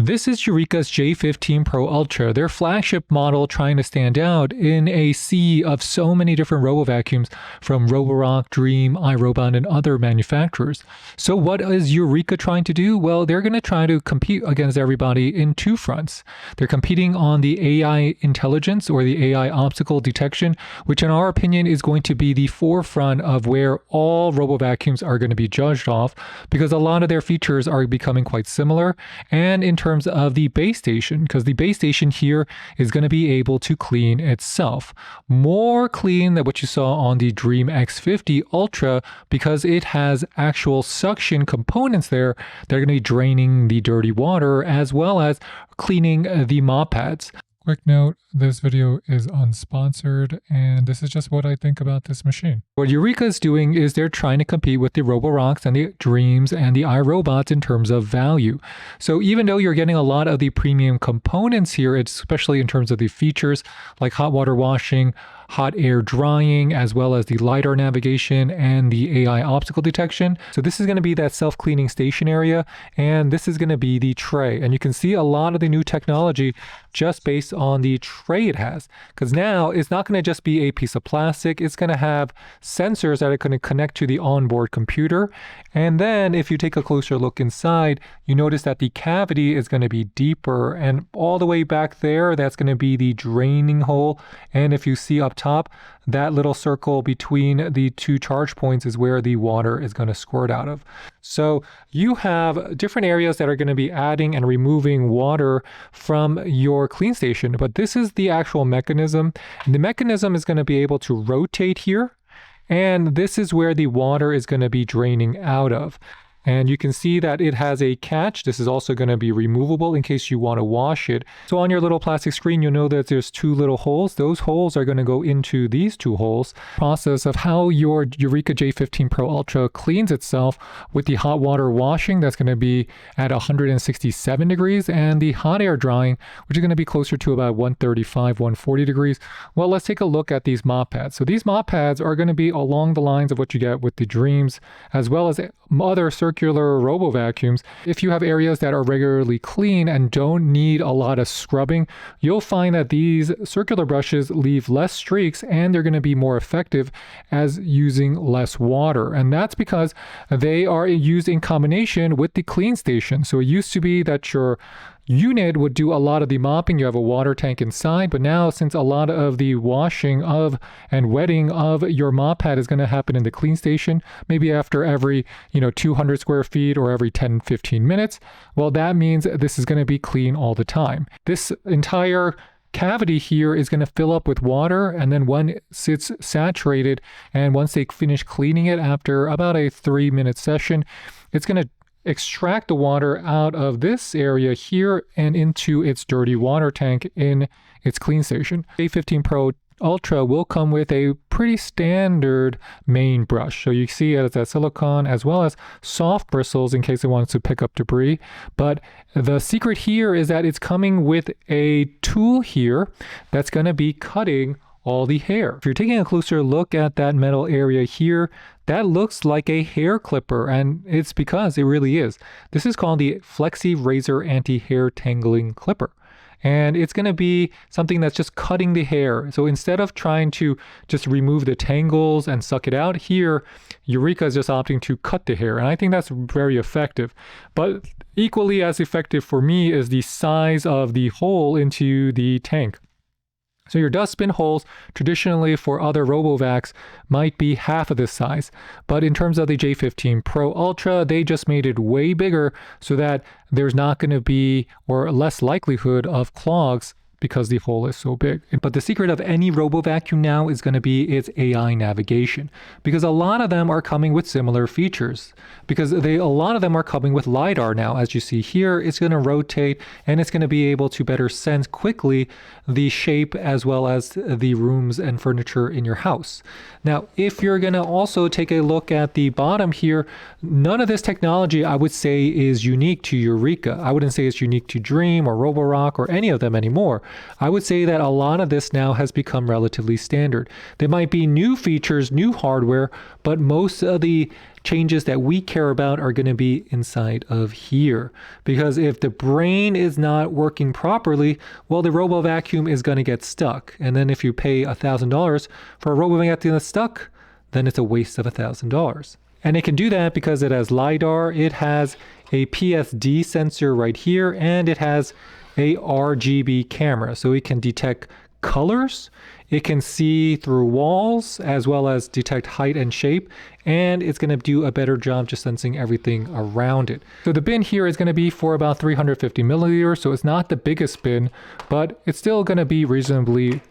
This is Eureka's J15 PRO ULTRA, their flagship model trying to stand out in a sea of so many different RoboVacuums from Roborock, Dream, iRobot, and other manufacturers. So what is Eureka trying to do? Well, they're going to try to compete against everybody in two fronts. They're competing on the AI intelligence or the AI obstacle detection, which in our opinion is going to be the forefront of where all RoboVacuums are going to be judged off, because a lot of their features are becoming quite similar. And in terms of the base station, because the base station here is going to be able to clean itself. More clean than what you saw on the Dream X50 Ultra, because it has actual suction components there that are going to be draining the dirty water as well as cleaning the mop pads. Quick note, this video is unsponsored, and this is just what I think about this machine. What Eureka is doing is they're trying to compete with the Roborocks and the Dreams and the iRobots in terms of value. So even though you're getting a lot of the premium components here, especially in terms of the features like hot water washing, hot air drying, as well as the LiDAR navigation and the AI obstacle detection. So this is going to be that self-cleaning station area, and this is going to be the tray. And you can see a lot of the new technology just based on the tray it has. Because now it's not going to just be a piece of plastic. It's going to have sensors that are going to connect to the onboard computer. And then if you take a closer look inside, you notice that the cavity is going to be deeper, and all the way back there, that's going to be the draining hole. And if you see up top, that little circle between the two charge points is where the water is going to squirt out of. So you have different areas that are going to be adding and removing water from your clean station, but this is the actual mechanism. And the mechanism is going to be able to rotate here, and this is where the water is going to be draining out of. And you can see that it has a catch. This is also going to be removable in case you want to wash it. So on your little plastic screen, you'll know that there's two little holes. Those holes are going to go into these two holes. Process of how your Eureka J15 PRO ULTRA cleans itself with the hot water washing, that's going to be at 167 degrees, and the hot air drying, which is going to be closer to about 135, 140 degrees. Well, let's take a look at these mop pads. So these mop pads are going to be along the lines of what you get with the Dreams, as well as other circular RoboVacuums. If you have areas that are regularly clean and don't need a lot of scrubbing, you'll find that these circular brushes leave less streaks, and they're going to be more effective as using less water. And that's because they are used in combination with the clean station. So it used to be that your unit would do a lot of the mopping. You have a water tank inside, but now since a lot of the washing of and wetting of your mop pad is going to happen in the clean station, maybe after every 200 square feet or every 10-15 minutes, well, that means this is going to be clean all the time. This entire cavity here is going to fill up with water, and then when it's saturated, and once they finish cleaning it after about a 3-minute session, it's going to extract the water out of this area here and into its dirty water tank in its clean station. J15 PRO ULTRA will come with a pretty standard main brush. So you see it as that silicone as well as soft bristles in case it wants to pick up debris. But the secret here is that it's coming with a tool here that's going to be cutting all the hair. If you're taking a closer look at that metal area here, that looks like a hair clipper, and it's because it really is. This is called the Flexi Razor Anti-Hair Tangling Clipper. And it's going to be something that's just cutting the hair. So instead of trying to just remove the tangles and suck it out, here, Eureka is just opting to cut the hair. And I think that's very effective. But equally as effective for me is the size of the hole into the tank. So your dustbin holes traditionally for other RoboVacs might be half of this size, but in terms of the J15 PRO ULTRA, they just made it way bigger so that there's not going to be or less likelihood of clogs because the hole is so big. But the secret of any RoboVacuum now is going to be its AI navigation, because a lot of them are coming with similar features, because a lot of them are coming with LiDAR now. As you see here, it's going to rotate, and it's going to be able to better sense quickly the shape as well as the rooms and furniture in your house. Now, if you're going to also take a look at the bottom here, none of this technology I would say is unique to Eureka. I wouldn't say it's unique to Dream or Roborock or any of them anymore. I would say that a lot of this now has become relatively standard. There might be new features, new hardware, but most of the changes that we care about are going to be inside of here. Because if the brain is not working properly, well, the robo vacuum is going to get stuck. And then if you pay $1,000 for a robo vacuum that's stuck, then it's a waste of $1,000. And it can do that because it has LiDAR, it has a PSD sensor right here, and it has a RGB camera. So it can detect colors, it can see through walls, as well as detect height and shape, and it's going to do a better job just sensing everything around it. So the bin here is going to be for about 350 milliliters, so it's not the biggest bin, but it's still going to be reasonably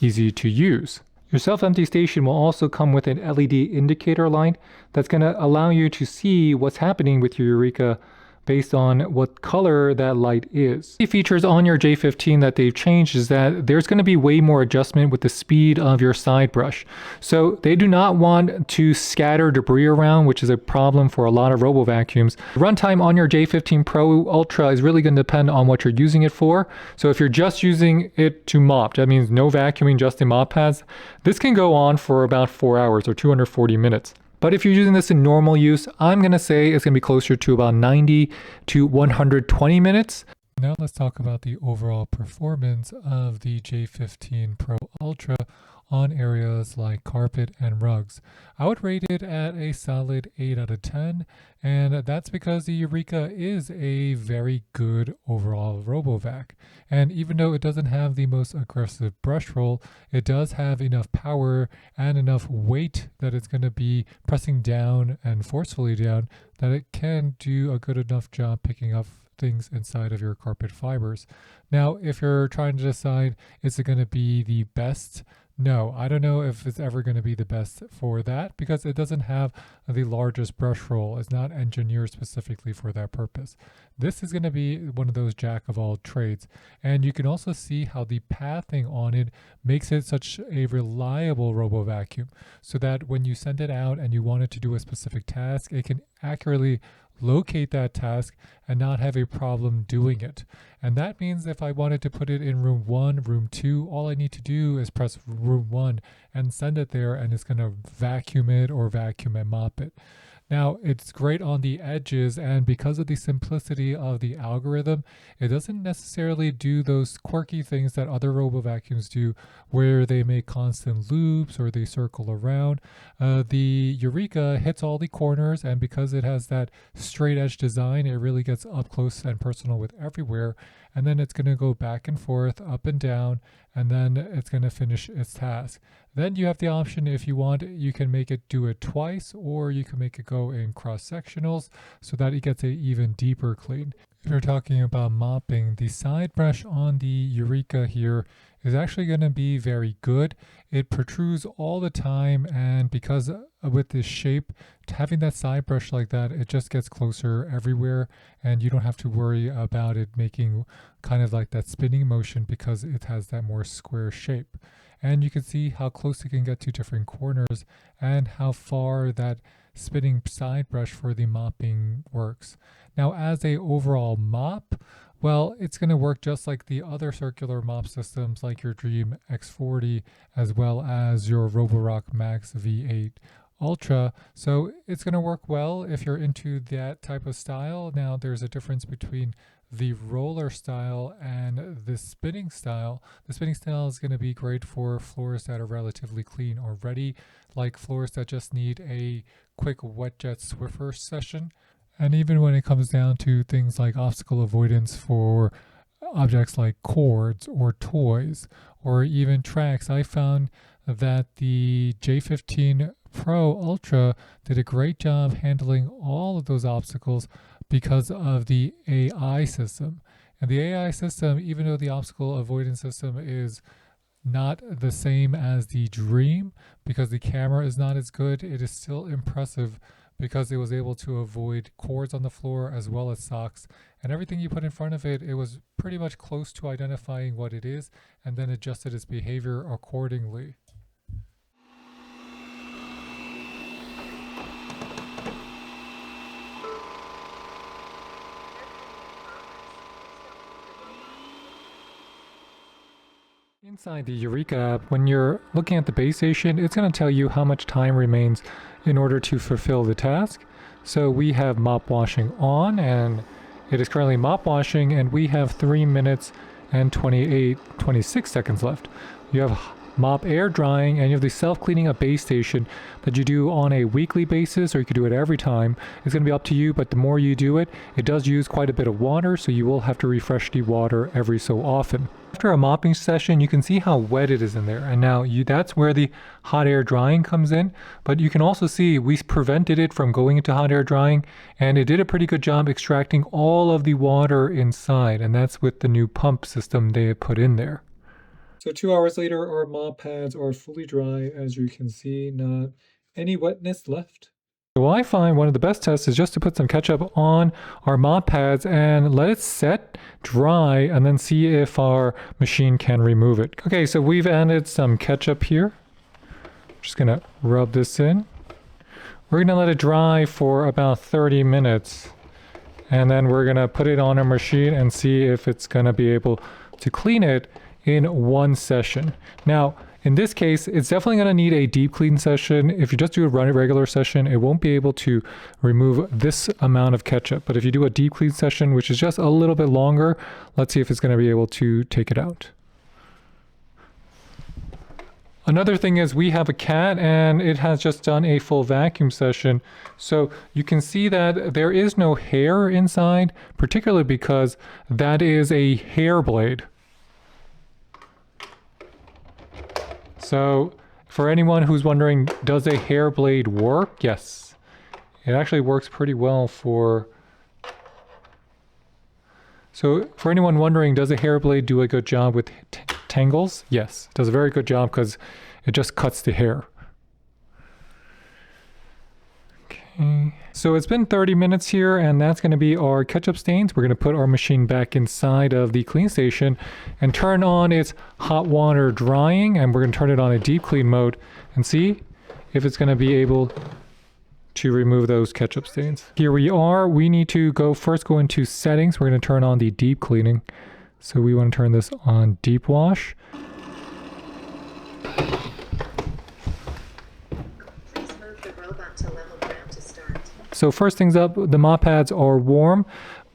easy to use. Your self-empty station will also come with an LED indicator light that's going to allow you to see what's happening with your Eureka based on what color that light is. The features on your J15 that they've changed is that there's going to be way more adjustment with the speed of your side brush. So they do not want to scatter debris around, which is a problem for a lot of robo vacuums. Runtime on your J15 Pro Ultra is really going to depend on what you're using it for. So if you're just using it to mop, that means no vacuuming, just in mop pads, this can go on for about 4 hours or 240 minutes. But if you're using this in normal use, I'm going to say it's going to be closer to about 90 to 120 minutes. Now let's talk about the overall performance of the J15 Pro Ultra on areas like carpet and rugs. I would rate it at a solid 8 out of 10, and that's because the Eureka is a very good overall RoboVac. And even though it doesn't have the most aggressive brush roll, it does have enough power and enough weight that it's going to be pressing down and forcefully down that it can do a good enough job picking up things inside of your carpet fibers. Now, if you're trying to decide, is it going to be the best? No, I don't know if it's ever going to be the best for that because it doesn't have the largest brush roll. It's not engineered specifically for that purpose. This is going to be one of those jack of all trades. And you can also see how the pathing on it makes it such a reliable robo vacuum so that when you send it out and you want it to do a specific task, it can accurately locate that task and not have a problem doing it. And that means if I wanted to put it in room 1, room 2, all I need to do is press room 1 and send it there, and it's going to vacuum it or vacuum and mop it. Now, it's great on the edges, and because of the simplicity of the algorithm, it doesn't necessarily do those quirky things that other robo vacuums do, where they make constant loops or they circle around. The Eureka hits all the corners, and because it has that straight edge design, it really gets up close and personal with everywhere. And then it's going to go back and forth, up and down, and then it's going to finish its task. Then you have the option, if you want, you can make it do it twice, or you can make it go in cross-sectionals so that it gets an even deeper clean. If you're talking about mopping, the side brush on the Eureka here is actually going to be very good. It protrudes all the time, and because with this shape, having that side brush like that, it just gets closer everywhere, and you don't have to worry about it making kind of like that spinning motion because it has that more square shape. And you can see how close it can get to different corners and how far that spinning side brush for the mopping works. Now, as a overall mop, well, it's going to work just like the other circular mop systems like your Dream X40 as well as your Roborock Max V8 Ultra. So it's going to work well if you're into that type of style. Now, there's a difference between the roller style and the spinning style. The spinning style is going to be great for floors that are relatively clean already, like floors that just need a quick wet jet Swiffer session. And even when it comes down to things like obstacle avoidance for objects like cords or toys or even tracks, I found that the J15 Pro Ultra did a great job handling all of those obstacles because of the AI system. And the AI system, even though the obstacle avoidance system is not the same as the Dream, because the camera is not as good, it is still impressive because it was able to avoid cords on the floor as well as socks. And everything you put in front of it, it was pretty much close to identifying what it is and then adjusted its behavior accordingly. Inside the Eureka app, when you're looking at the base station, it's going to tell you how much time remains in order to fulfill the task. So we have mop washing on, and it is currently mop washing, and we have 3 minutes and 26 seconds left. You have mop air drying, and you have the self-cleaning up base station that you do on a weekly basis, or you could do it every time. It's going to be up to you, but the more you do it, it does use quite a bit of water, so you will have to refresh the water every so often. After a mopping session, you can see how wet it is in there, and now that's where the hot air drying comes in. But you can also see we prevented it from going into hot air drying, and it did a pretty good job extracting all of the water inside, and that's with the new pump system they have put in there. So 2 hours later, our mop pads are fully dry, as you can see, not any wetness left. So I find one of the best tests is just to put some ketchup on our mop pads and let it set, dry, and then see if our machine can remove it. Okay, so we've added some ketchup here. Just gonna rub this in. We're gonna let it dry for about 30 minutes. And then we're gonna put it on our machine and see if it's gonna be able to clean it in one session. Now, in this case, it's definitely going to need a deep clean session. If you just do a regular session, it won't be able to remove this amount of ketchup. But if you do a deep clean session, which is just a little bit longer, let's see if it's going to be able to take it out. Another thing is we have a cat and it has just done a full vacuum session. So you can see that there is no hair inside, particularly because that is a hair blade. So for anyone who's wondering, does a hair blade work? Yes, it actually works pretty well for... So for anyone wondering, does a hair blade do a good job with tangles? Yes, it does a very good job because it just cuts the hair. Okay, so it's been 30 minutes here, and that's going to be our ketchup stains. We're going to put our machine back inside of the clean station and turn on its hot water drying, and we're going to turn it on a deep clean mode and see if it's going to be able to remove those ketchup stains. Here we are. We need to go into settings. We're going to turn on the deep cleaning. So we want to turn this on deep wash. So first things up, the mop pads are warm,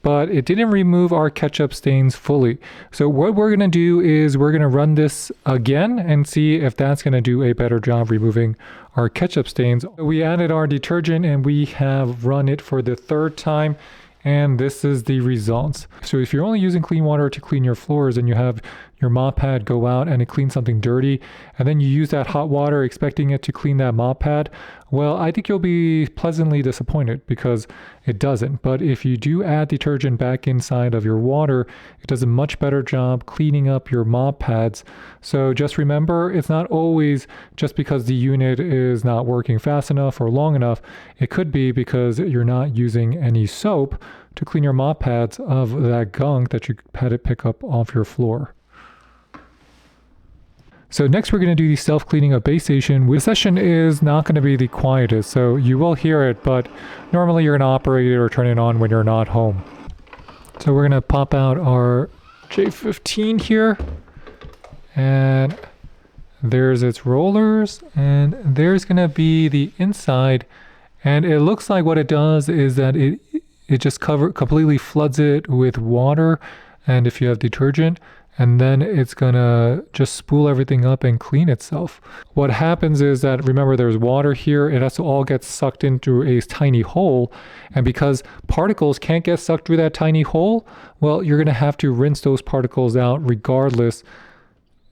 but it didn't remove our ketchup stains fully. So what we're going to do is we're going to run this again and see if that's going to do a better job removing our ketchup stains. We added our detergent and we have run it for the 3rd time, and this is the results. So if you're only using clean water to clean your floors and you have your mop pad go out and it cleans something dirty, and then you use that hot water expecting it to clean that mop pad, well, I think you'll be pleasantly disappointed because it doesn't. But if you do add detergent back inside of your water, it does a much better job cleaning up your mop pads. So just remember, it's not always just because the unit is not working fast enough or long enough. It could be because you're not using any soap to clean your mop pads of that gunk that you had it pick up off your floor. So next we're going to do the self-cleaning of base station. The session is not going to be the quietest, so you will hear it, but normally you're going to operate it or turn it on when you're not home. So we're going to pop out our J15 here, and there's its rollers, and there's going to be the inside, and it looks like what it does is that it just completely floods it with water, and if you have detergent, and then it's gonna just spool everything up and clean itself. What happens is that, remember, there's water here, it has to all get sucked into a tiny hole, and because particles can't get sucked through that tiny hole, well, you're gonna have to rinse those particles out regardless,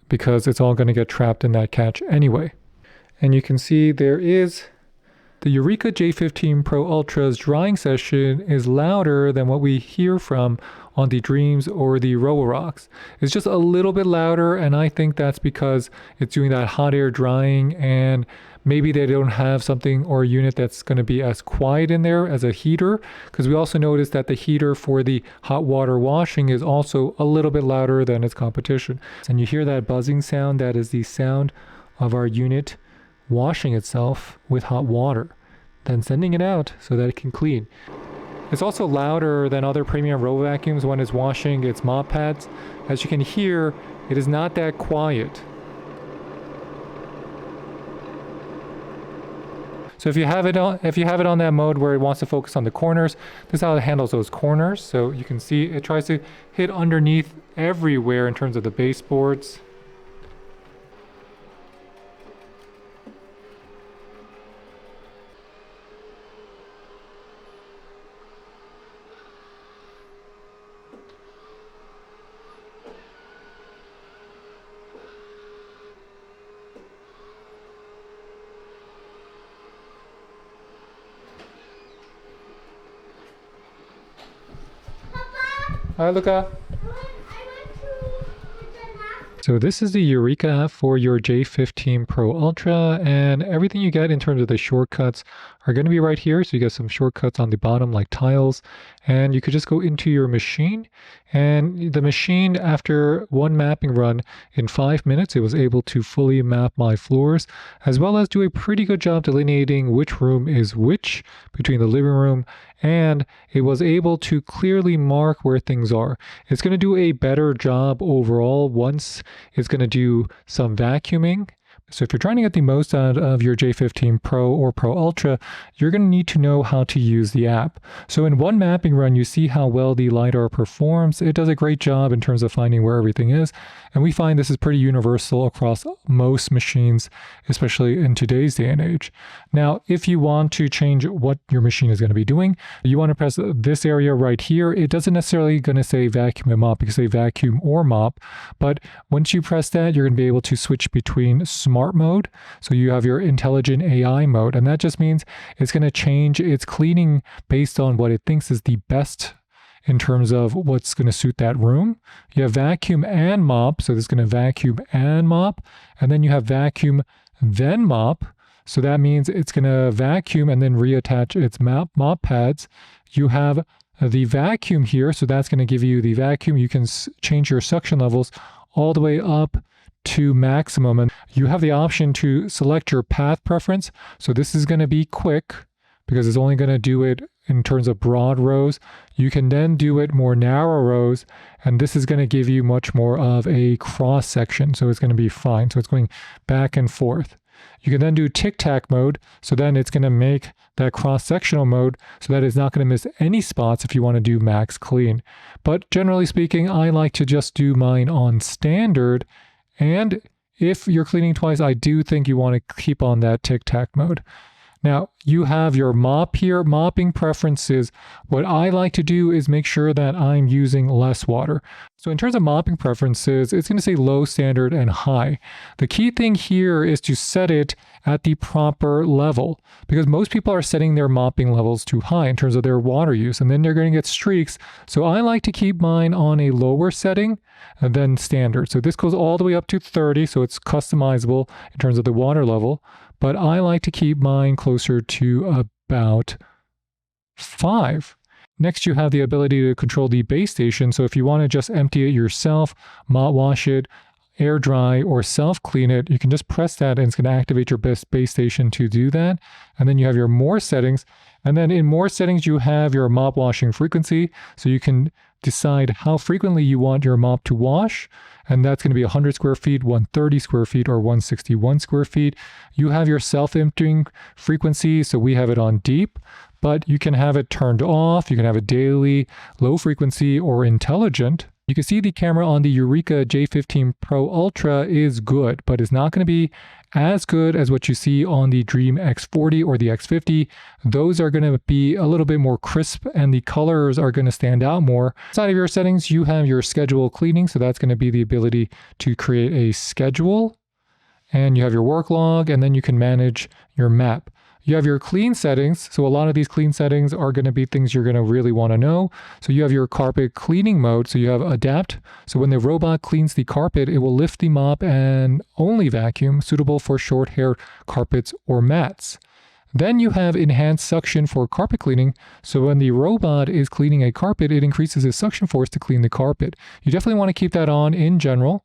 because it's all gonna get trapped in that catch anyway. And you can see there is the Eureka J15 PRO ULTRA's drying session is louder than what we hear from on the Dreams or the Roborox. It's just a little bit louder, and I think that's because it's doing that hot air drying, and maybe they don't have something or a unit that's going to be as quiet in there as a heater, because we also noticed that the heater for the hot water washing is also a little bit louder than its competition. And you hear that buzzing sound, that is the sound of our unit washing itself with hot water, then sending it out so that it can clean. It's also louder than other premium robo vacuums when it's washing its mop pads. As you can hear, It is not that quiet. So if you have it on that mode where it wants to focus on the corners, this is how it handles those corners. So you can see it tries to hit underneath everywhere in terms of the baseboards. Hi, Luca. So this is the Eureka for your J15 Pro Ultra, and everything you get in terms of the shortcuts are going to be right here. So you get some shortcuts on the bottom like tiles, and you could just go into your machine, and the machine, after one mapping run in 5 minutes, it was able to fully map my floors, as well as do a pretty good job delineating which room is which between the living room, and it was able to clearly mark where things are. It's going to do a better job overall once it's going to do some vacuuming. So if you're trying to get the most out of your J15 Pro or Pro Ultra, you're going to need to know how to use the app. So in one mapping run, you see how well the LiDAR performs. It does a great job in terms of finding where everything is. And we find this is pretty universal across most machines, especially in today's day and age. Now, if you want to change what your machine is going to be doing, you want to press this area right here. It doesn't necessarily going to say vacuum and mop. It can say vacuum or mop. But once you press that, you're going to be able to switch between smart mode. So you have your intelligent AI mode, and that just means it's going to change its cleaning based on what it thinks is the best in terms of what's going to suit that room. You have vacuum and mop, so this is going to vacuum and mop, and then you have vacuum then mop. So that means it's going to vacuum and then reattach its mop pads. You have the vacuum here, so that's going to give you the vacuum. You can change your suction levels all the way up to maximum, and you have the option to select your path preference. So this is going to be quick because it's only going to do it in terms of broad rows. You can then do it more narrow rows, and this is going to give you much more of a cross section, so it's going to be fine. So it's going back and forth. You can then do tic-tac mode, so then it's going to make that cross-sectional mode so that it's not going to miss any spots if you want to do max clean. But generally speaking, I like to just do mine on standard. And if you're cleaning twice, I do think you want to keep on that tic-tac mode. Now, you have your mop here, mopping preferences. What I like to do is make sure that I'm using less water. So in terms of mopping preferences, it's going to say low, standard, and high. The key thing here is to set it at the proper level, because most people are setting their mopping levels too high in terms of their water use, and then they're going to get streaks. So I like to keep mine on a lower setting than standard. So this goes all the way up to 30, so it's customizable in terms of the water level. But I like to keep mine closer to about 5. Next, you have the ability to control the base station. So if you want to just empty it yourself, mop wash it, air dry, or self clean it, you can just press that and it's going to activate your base station to do that. And then you have your more settings. And then in more settings, you have your mop washing frequency. So you can decide how frequently you want your mop to wash. And that's going to be 100 square feet, 130 square feet, or 161 square feet. You have your self-emptying frequency, so we have it on deep, but you can have it turned off. You can have it daily, low frequency, or intelligent. You can see the camera on the Eureka J15 Pro Ultra is good, but it's not going to be as good as what you see on the Dream X40 or the X50. Those are going to be a little bit more crisp and the colors are going to stand out more. Inside of your settings, you have your schedule cleaning. So that's going to be the ability to create a schedule, and you have your work log, and then you can manage your map. You have your clean settings. So a lot of these clean settings are going to be things you're going to really want to know. So you have your carpet cleaning mode. So you have adapt. So when the robot cleans the carpet, it will lift the mop and only vacuum, suitable for short-haired carpets or mats. Then you have enhanced suction for carpet cleaning. So when the robot is cleaning a carpet, it increases its suction force to clean the carpet. You definitely want to keep that on in general.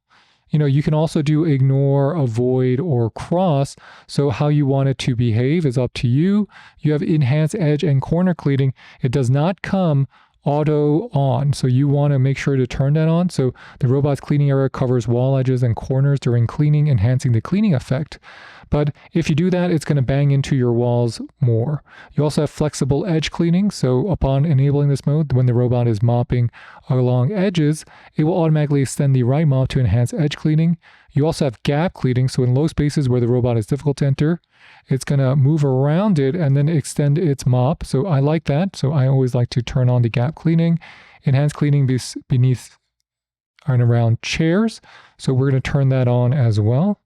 You can also do ignore, avoid, or cross. So how you want it to behave is up to you. You have enhanced edge and corner cleaning. It does not come auto on. So you want to make sure to turn that on. So the robot's cleaning area covers wall edges and corners during cleaning, enhancing the cleaning effect. But if you do that, it's going to bang into your walls more. You also have flexible edge cleaning. So upon enabling this mode, when the robot is mopping along edges, it will automatically extend the right mop to enhance edge cleaning. You also have gap cleaning. So in low spaces where the robot is difficult to enter, it's going to move around it and then extend its mop. So I like that. So I always like to turn on the gap cleaning. Enhance cleaning beneath and around chairs. So we're going to turn that on as well.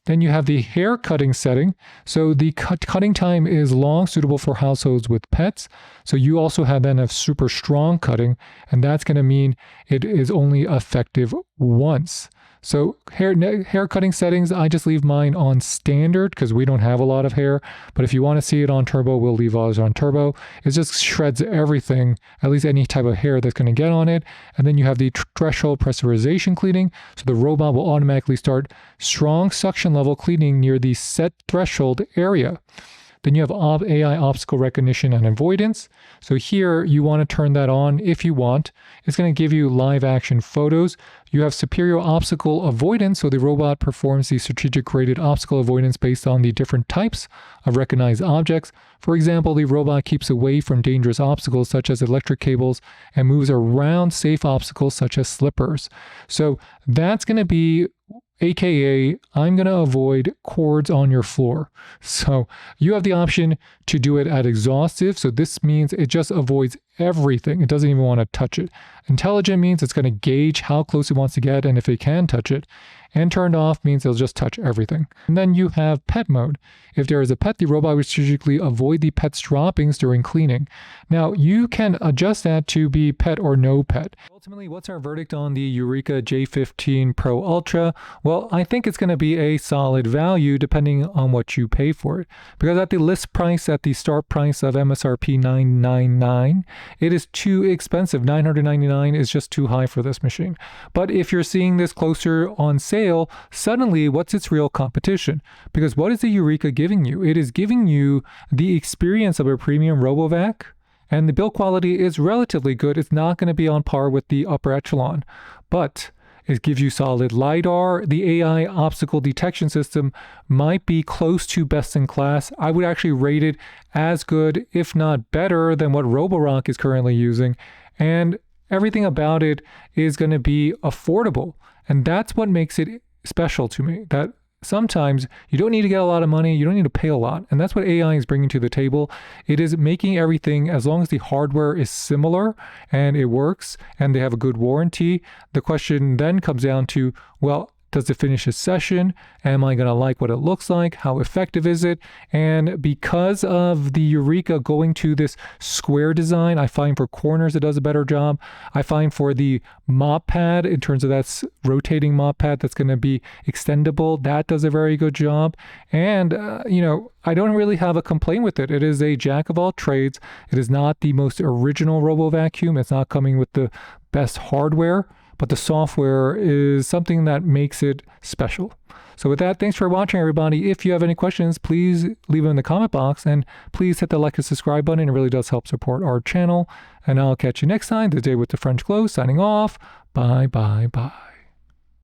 Then you have the hair cutting setting. So the cutting time is long, suitable for households with pets. So you also have then a super strong cutting, and that's going to mean it is only effective once. So hair cutting settings, I just leave mine on standard because we don't have a lot of hair. But if you want to see it on turbo, we'll leave ours on turbo. It just shreds everything, at least any type of hair that's going to get on it. And then you have the threshold pressurization cleaning. So the robot will automatically start strong suction level cleaning near the set threshold area. Then you have AI obstacle recognition and avoidance. So here you want to turn that on if you want. It's going to give you live action photos. You have superior obstacle avoidance. So the robot performs the strategic graded obstacle avoidance based on the different types of recognized objects. For example, the robot keeps away from dangerous obstacles such as electric cables and moves around safe obstacles such as slippers. So that's going to be AKA, I'm going to avoid cords on your floor. So you have the option to do it at exhaustive. So this means it just avoids everything. It doesn't even want to touch it. Intelligent means it's going to gauge how close it wants to get and if it can touch it. And turned off means it'll just touch everything. And then you have pet mode. If there is a pet, the robot will strategically avoid the pet's droppings during cleaning. Now, you can adjust that to be pet or no pet. Ultimately, what's our verdict on the Eureka J15 PRO ULTRA? Well, I think it's going to be a solid value depending on what you pay for it. Because at the list price, at the start price of MSRP $999, it is too expensive. $999 is just too high for this machine. But if you're seeing this closer on sale, suddenly what's its real competition? Because what is the Eureka giving you? It is giving you the experience of a premium RoboVac, and the build quality is relatively good. It's not going to be on par with the upper echelon, but it gives you solid LiDAR. The AI obstacle detection system might be close to best in class. I would actually rate it as good, if not better, than what Roborock is currently using. And everything about it is going to be affordable. And that's what makes it special to me, that sometimes you don't need to get a lot of money, you don't need to pay a lot. And that's what AI is bringing to the table. It is making everything, as long as the hardware is similar and it works and they have a good warranty, the question then comes down to, well, does it finish a session? Am I going to like what it looks like? How effective is it? And because of the Eureka going to this square design, I find for corners it does a better job. I find for the mop pad, in terms of that rotating mop pad that's going to be extendable, that does a very good job. And, I don't really have a complaint with it. It is a jack of all trades. It is not the most original RoboVacuum. It's not coming with the best hardware, but the software is something that makes it special. So with that, thanks for watching, everybody. If you have any questions, please leave them in the comment box, and please hit the like and subscribe button. It really does help support our channel. And I'll catch you next time. Today with the French Glow, signing off. Bye, bye, bye.